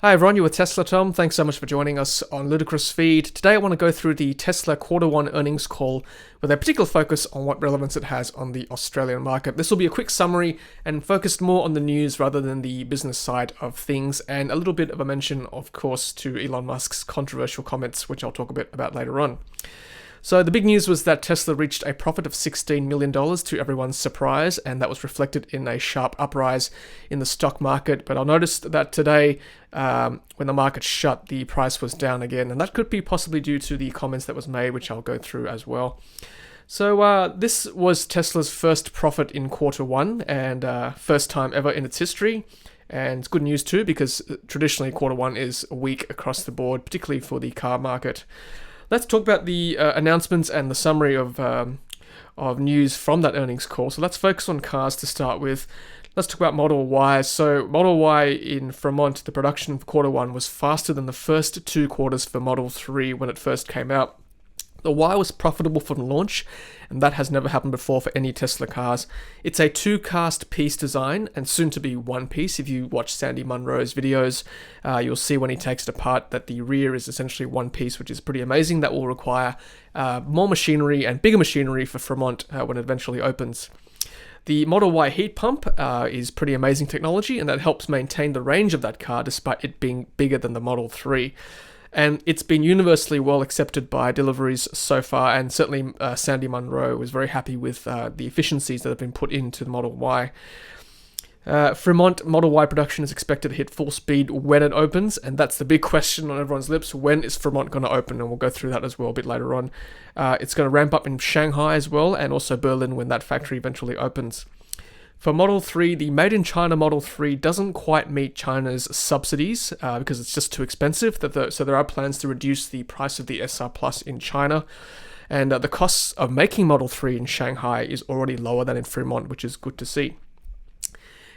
Hi everyone, you're with Tesla Tom. Thanks so much for joining us on Ludicrous Feed. Today I want to go through the Tesla Quarter 1 earnings call with a particular focus on what relevance it has on the Australian market. This will be a quick summary and focused more on the news rather than the business side of things, and a little bit of a mention, of course, to Elon Musk's controversial comments, which I'll talk a bit about later on. So the big news was that Tesla reached a profit of $16 million to everyone's surprise, and that was reflected in a sharp uprise in the stock market. But I noticed that today, when the market shut, the price was down again, and that could be possibly due to the comments that was made, which I'll go through as well. So this was Tesla's first profit in quarter one, and first time ever in its history. And it's good news too, because traditionally quarter one is weak across the board, particularly for the car market. Let's talk about the announcements and the summary of news from that earnings call. So let's focus on cars to start with. Let's talk about Model Y. So Model Y in Fremont, the production for quarter one was faster than the first 2 quarters for Model 3 when it first came out. The Y was profitable from launch, and that has never happened before for any Tesla cars. It's a 2-cast piece design, and soon to be 1 piece. If you watch Sandy Munro's videos, you'll see when he takes it apart that the rear is essentially 1 piece, which is pretty amazing. That will require more machinery and bigger machinery for Fremont when it eventually opens. The Model Y heat pump is pretty amazing technology, and that helps maintain the range of that car despite it being bigger than the Model 3. And it's been universally well accepted by deliveries so far, and certainly Sandy Munro was very happy with the efficiencies that have been put into the Model Y. Fremont Model Y production is expected to hit full speed when it opens, and that's the big question on everyone's lips. When is Fremont going to open? And we'll go through that as well a bit later on. It's going to ramp up in Shanghai as well, and also Berlin when that factory eventually opens. For Model 3, the made-in-China Model 3 doesn't quite meet China's subsidies because it's just too expensive. So there are plans to reduce the price of the SR Plus in China. And the costs of making Model 3 in Shanghai is already lower than in Fremont, which is good to see.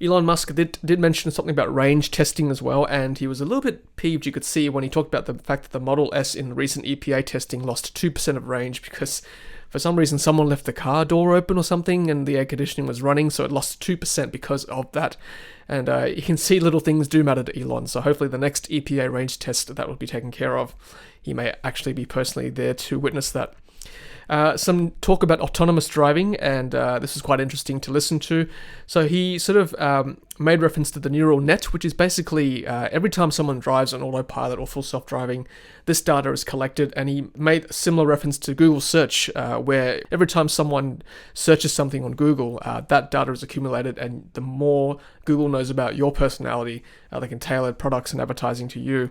Elon Musk did mention something about range testing as well, and he was a little bit peeved, you could see, when he talked about the fact that the Model S in recent EPA testing lost 2% of range because for some reason someone left the car door open or something and the air conditioning was running, so it lost 2% because of that. And you can see little things do matter to Elon, so hopefully the next EPA range test that will be taken care of. He may actually be personally there to witness that. Some talk about autonomous driving, and this is quite interesting to listen to. So he sort of made reference to the neural net, which is basically every time someone drives on autopilot or full self-driving, this data is collected, and he made a similar reference to Google search, where every time someone searches something on Google, that data is accumulated, and the more Google knows about your personality, they can tailor products and advertising to you.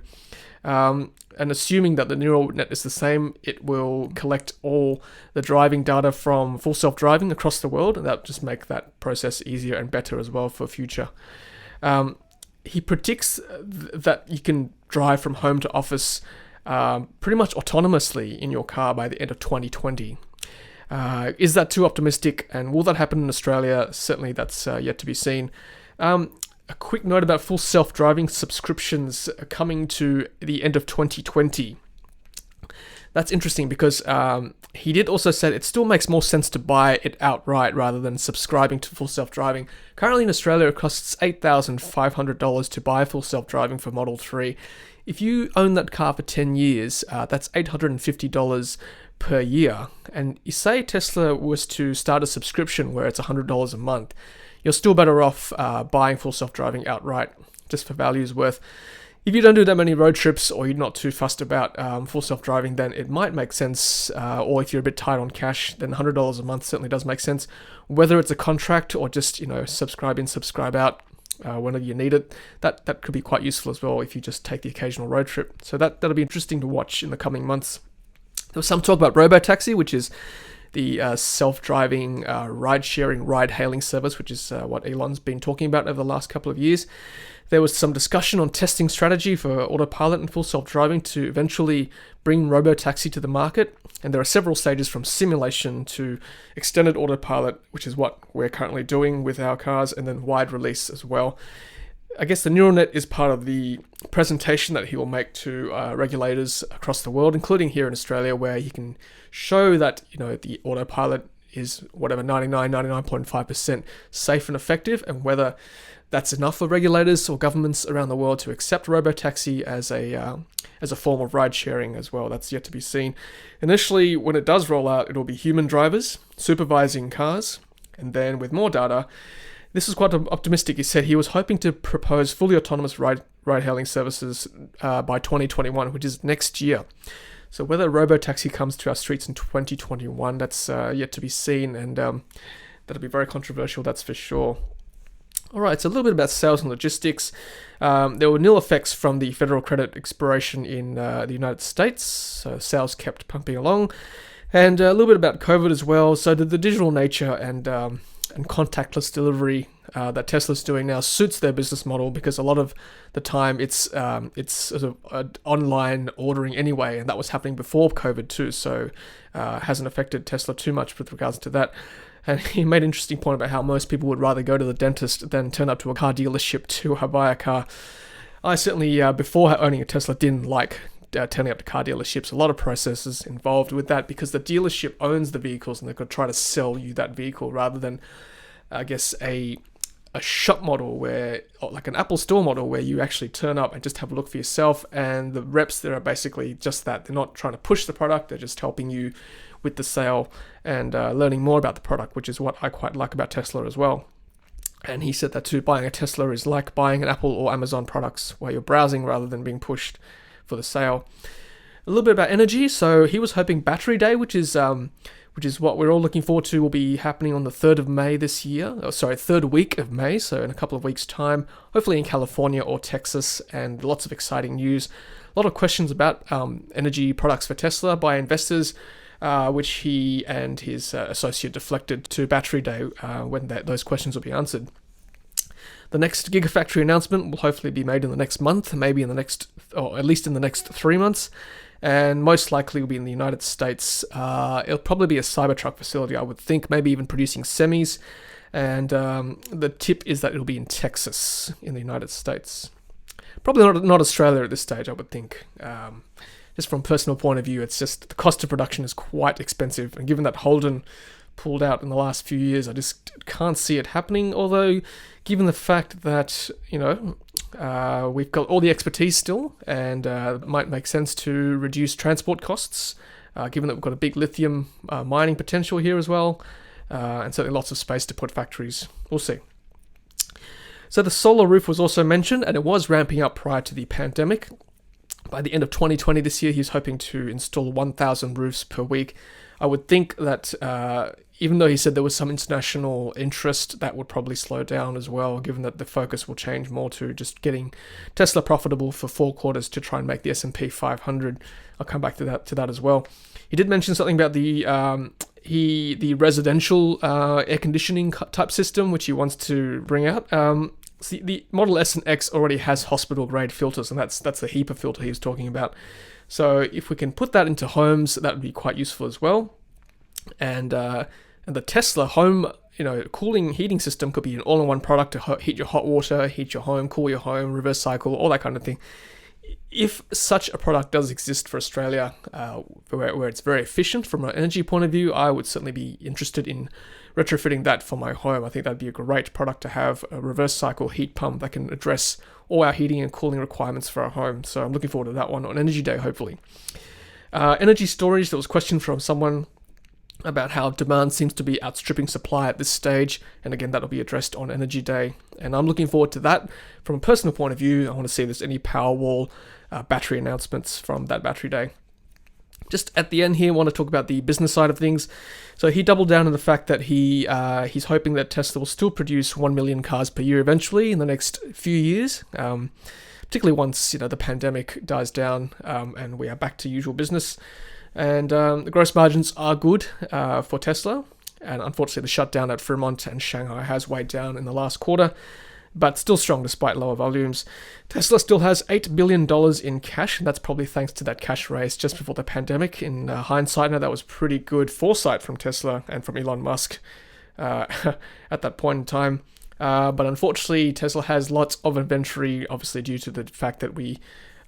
And assuming that the neural net is the same, it will collect all the driving data from full self-driving across the world, and that will just make that process easier and better as well for future. He predicts that you can drive from home to office pretty much autonomously in your car by the end of 2020. Is that too optimistic, and will that happen in Australia? Certainly that's yet to be seen. A quick note about full self-driving subscriptions coming to the end of 2020. That's interesting because he did also say it still makes more sense to buy it outright rather than subscribing to full self-driving. Currently in Australia, it costs $8,500 to buy full self-driving for Model 3. If you own that car for 10 years, that's $850 per year. And you say Tesla was to start a subscription where it's $100 a month, you're still better off buying full self-driving outright, just for value's worth. If you don't do that many road trips or you're not too fussed about full self-driving, then it might make sense. Or if you're a bit tight on cash, then $100 a month certainly does make sense. Whether it's a contract or just, subscribe in, subscribe out whenever you need it, that could be quite useful as well if you just take the occasional road trip. So that'll be interesting to watch in the coming months. There was some talk about Robotaxi, which is the self-driving ride-sharing, ride-hailing service, which is what Elon's been talking about over the last couple of years. There was some discussion on testing strategy for autopilot and full self-driving to eventually bring Robotaxi to the market. And there are several stages from simulation to extended autopilot, which is what we're currently doing with our cars, and then wide release as well. I guess the neural net is part of the presentation that he will make to regulators across the world, including here in Australia, where he can show that the autopilot is whatever 99.5% safe and effective, and whether that's enough for regulators or governments around the world to accept robotaxi as a form of ride sharing as well. That's yet to be seen. Initially, when it does roll out, it'll be human drivers supervising cars, and then with more data. This is quite optimistic. He said he was hoping to propose fully autonomous ride-hailing services by 2021, which is next year. So whether robotaxi comes to our streets in 2021, that's yet to be seen, and that'll be very controversial, that's for sure. All right, so a little bit about sales and logistics. There were nil effects from the federal credit expiration in the United States, so sales kept pumping along. And a little bit about COVID as well. So the digital nature and contactless delivery that Tesla's doing now suits their business model, because a lot of the time it's sort of online ordering anyway, and that was happening before COVID too, so hasn't affected Tesla too much with regards to that. And he made an interesting point about how most people would rather go to the dentist than turn up to a car dealership to buy a car. I certainly, before owning a Tesla, didn't like turning up to car dealerships. A lot of processes involved with that, because the dealership owns the vehicles and they're going to try to sell you that vehicle, rather than, I guess, a shop model where, like an Apple store model, where you actually turn up and just have a look for yourself, and the reps there are basically just that. They're not trying to push the product, they're just helping you with the sale and learning more about the product, which is what I quite like about Tesla as well. And he said that too, buying a Tesla is like buying an Apple or Amazon products, where you're browsing rather than being pushed for the sale. A little bit about energy. So he was hoping Battery Day, which is what we're all looking forward to, will be happening on the 3rd of May this year. Third week of May, so in a couple of weeks' time, hopefully in California or Texas, and lots of exciting news. A lot of questions about energy products for Tesla by investors, which he and his associate deflected to Battery Day when those questions will be answered. The next Gigafactory announcement will hopefully be made in the next month, maybe in the next, or at least in the next 3 months, and most likely will be in the United States. It'll probably be a Cybertruck facility, I would think, maybe even producing semis, and the tip is that it'll be in Texas, in the United States. Probably not Australia at this stage, I would think. Just from a personal point of view, it's just the cost of production is quite expensive, and given that Holden pulled out in the last few years, I just can't see it happening. Although, given the fact that, we've got all the expertise still, and it might make sense to reduce transport costs, given that we've got a big lithium mining potential here as well, and certainly lots of space to put factories. We'll see. So the solar roof was also mentioned, and it was ramping up prior to the pandemic. By the end of 2020 this year, he's hoping to install 1,000 roofs per week. I would think that even though he said there was some international interest, that would probably slow down as well, given that the focus will change more to just getting Tesla profitable for 4 quarters to try and make the S&P 500. I'll come back to that as well. He did mention something about the residential air conditioning type system, which he wants to bring out. See, the Model S and X already has hospital-grade filters, and that's the HEPA filter he was talking about. So if we can put that into homes, that would be quite useful as well. And the Tesla home, cooling heating system could be an all-in-one product to heat your hot water, heat your home, cool your home, reverse cycle, all that kind of thing. If such a product does exist for Australia, where it's very efficient from an energy point of view, I would certainly be interested in retrofitting that for my home. I think that'd be a great product to have, a reverse cycle heat pump that can address all our heating and cooling requirements for our home. So I'm looking forward to that one on Energy Day, hopefully. Energy storage, there was a question from someone about how demand seems to be outstripping supply at this stage, and again, that'll be addressed on Energy Day, and I'm looking forward to that. From a personal point of view, I want to see if there's any Powerwall battery announcements from that Battery Day. Just at the end here, I want to talk about the business side of things. So he doubled down on the fact that he's hoping that Tesla will still produce 1 million cars per year eventually in the next few years, particularly once the pandemic dies down and we are back to usual business. And the gross margins are good for Tesla, and unfortunately the shutdown at Fremont and Shanghai has weighed down in the last quarter, but still strong despite lower volumes. Tesla still has $8 billion in cash, and that's probably thanks to that cash raise just before the pandemic. In hindsight, now that was pretty good foresight from Tesla and from Elon Musk at that point in time. But unfortunately, Tesla has lots of inventory, obviously due to the fact that we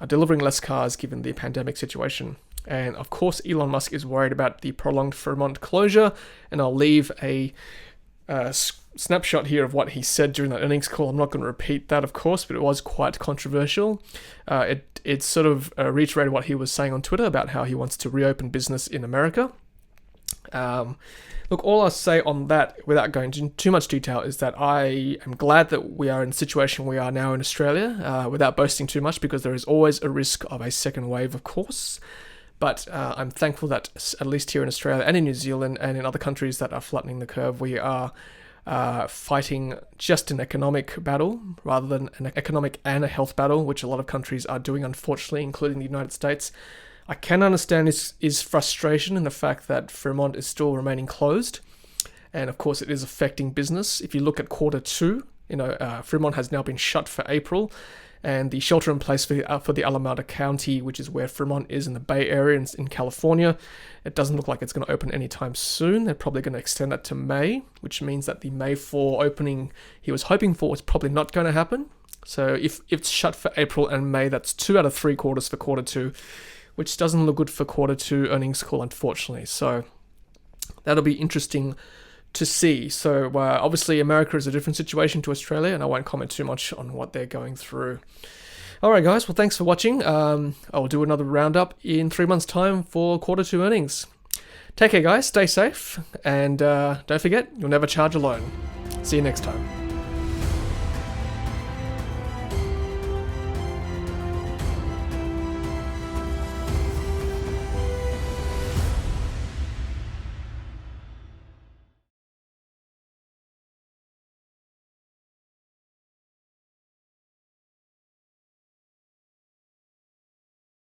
are delivering less cars given the pandemic situation. And of course, Elon Musk is worried about the prolonged Fremont closure, and I'll leave a snapshot here of what he said during that earnings call. I'm not going to repeat that, of course, but it was quite controversial. It sort of reiterated what he was saying on Twitter about how he wants to reopen business in America. Look, all I'll say on that, without going into too much detail, is that I am glad that we are in the situation we are now in Australia, without boasting too much, because there is always a risk of a second wave, of course. But I'm thankful that at least here in Australia and in New Zealand and in other countries that are flattening the curve, we are fighting just an economic battle rather than an economic and a health battle, which a lot of countries are doing, unfortunately, including the United States. I can understand his frustration in the fact that Fremont is still remaining closed. And of course, it is affecting business. If you look at Q2, Fremont has now been shut for April. And the shelter in place for the Alameda County, which is where Fremont is in the Bay Area in California, it doesn't look like it's going to open anytime soon. They're probably going to extend that to May, which means that the May 4 opening he was hoping for is probably not going to happen. So if it's shut for April and May, that's 2 out of 3 quarters for Q2, which doesn't look good for Q2 earnings call, unfortunately. So that'll be interesting to see. So obviously America is a different situation to Australia, and I won't comment too much on what they're going through. Alright guys, well thanks for watching. I'll do another roundup in 3 months time for Q2 earnings. Take care guys, stay safe, and don't forget, you'll never charge alone. See you next time.